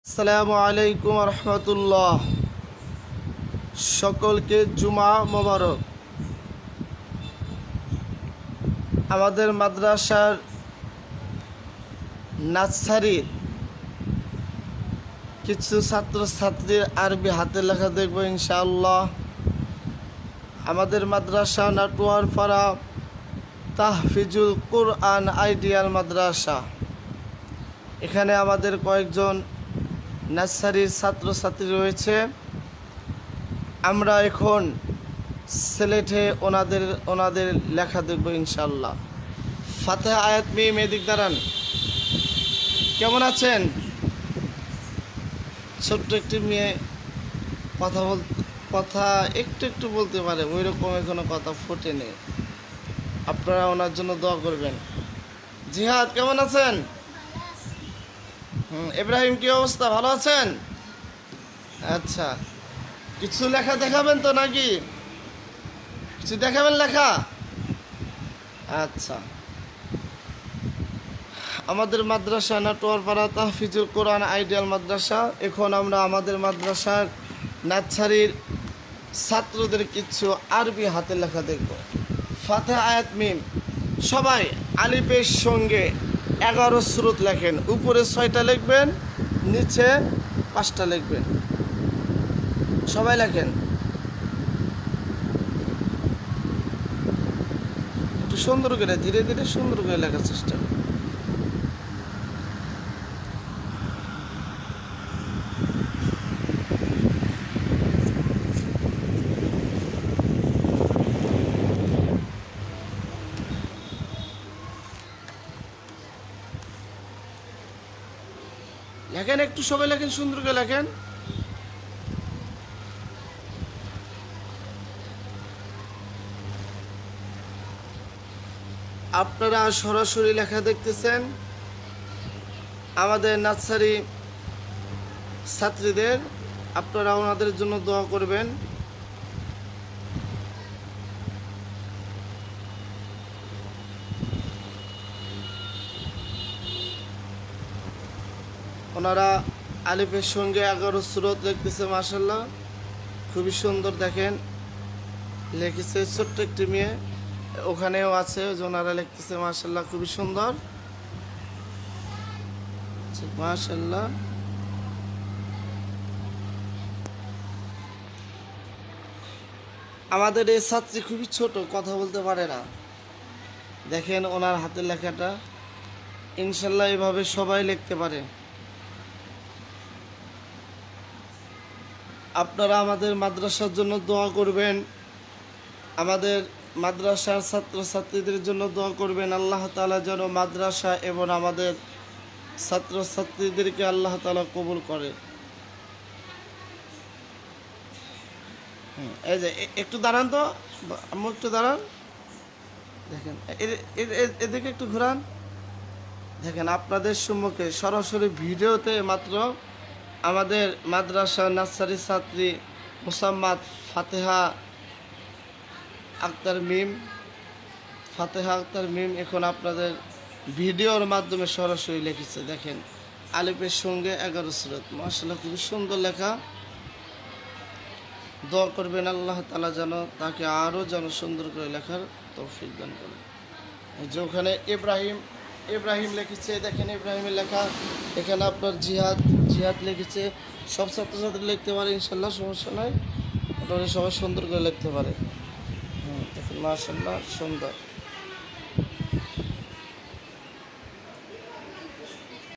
আসসালামু আলাইকুম রহমতুল্লাহ। সকলকে জুমা মোবারক। আমাদের মাদ্রাসার নার্সারির কিছু ছাত্রছাত্রীর আরবি হাতের লেখা দেখব ইনশাআল্লাহ। আমাদের মাদ্রাসা নাটোয়ারপাড়া তাহফিজুল কুরআন আইডিয়াল মাদ্রাসা। এখানে আমাদের কয়েকজন নার্সারির ছাত্রছাত্রী রয়েছে। আমরা এখন সিলেটে ওনাদের লেখা দেখব ইনশাআল্লাহ। ফাতিহা আয়াত মিম এদিক দাঁড়ান। কেমন আছেন? ছোট্ট একটি মেয়ে কথা একটু বলতে পারে, ওই রকম এখনো কথা ফোটেনি। আপনারা ওনার জন্য দোয়া করবেন। জিহাদ কেমন আছেন? ইব্রাহিম কি অবস্থা, ভালো আছেন? আচ্ছা, কিছু লেখা দেখাবেন তো নাকি? কিছু দেখাবেন লেখা? আচ্ছা। আমাদের মাদ্রাসা নাটোয়ারপাড়া তাহফিজুল কোরআন আইডিয়াল মাদ্রাসা। এখন আমরা আমাদের মাদ্রাসার নার্সারির ছাত্রদের কিছু আরবি হাতের লেখা দেখব। ফাতিহা আয়াত মিম। সবাই আলিফের সঙ্গে 11 সুরত লেখেন। উপরে 6টা লিখবেন, নিচে 5টা লিখবেন। সবাই লেখেন, একটু সুন্দর করে, ধীরে ধীরে সুন্দর করে লেখার চেষ্টা করুন। লেখেন, একটু সবাই লেখেন, সুন্দর করে লেখেন। আপনারা সরাসরি লেখা দেখতেছেন আমাদের নার্সারি ছাত্রীদের। আপনারা ওনাদের জন্য দোয়া করবেন। ওনারা আলিফের সঙ্গে 11 সুরত লিখতেছে, মাশাআল্লাহ খুবই সুন্দর। দেখেন লিখেছে ছোট্ট একটি মেয়ে, ওখানেও আছে যে ওনারা লিখতেছে, মাশাআল্লাহ খুবই সুন্দর, মাশাআল্লাহ। আমাদের এই ছাত্রী খুবই ছোট, কথা বলতে পারে না। দেখেন ওনার হাতের লেখাটা, ইনশাল্লাহ এভাবে সবাই লিখতে পারে। আপনারা আমাদের মাদ্রাসার জন্য দোয়া করবেন, আমাদের মাদ্রাসার ছাত্রছাত্রীদের জন্য দোয়া করবেন। আল্লাহ তাআলা যেন মাদ্রাসা এবং আমাদের ছাত্রছাত্রীদেরকে আল্লাহ তাআলা কবুল করে। এই যে একটু দাঁড়ান তো, একটু দাঁড়ান। দেখেন এদিকে একটু ঘুরান। দেখেন আপনাদের সম্মুখে সরাসরি ভিডিওতে মাত্র আমাদের মাদ্রাসা নার্সারি ছাত্রী মুসাম্মাদ ফাতেহা আক্তার মিম এখন আপনাদের ভিডিওর মাধ্যমে সরাসরি লিখেছে। দেখেন আলিফের সঙ্গে 11 সুরত, মাশাআল্লাহ খুবই সুন্দর লেখা। দোয়া করবেন আল্লাহ তাআলা যেন তাকে আরও যেন সুন্দর করে লেখার তৌফিক দান করেন। এই যে ওখানে ইব্রাহিম লিখেছে, দেখেন ইব্রাহিমের লেখা। এখানে আপনার জিহাদ লিখেছে। সব ছাত্রছাত্রী লিখতে পারে ইনশাল্লাহ, সমস্যা নাই। আপনারা সবাই সুন্দর করে লিখতে পারে। দেখেন মাশাআল্লাহ সুন্দর।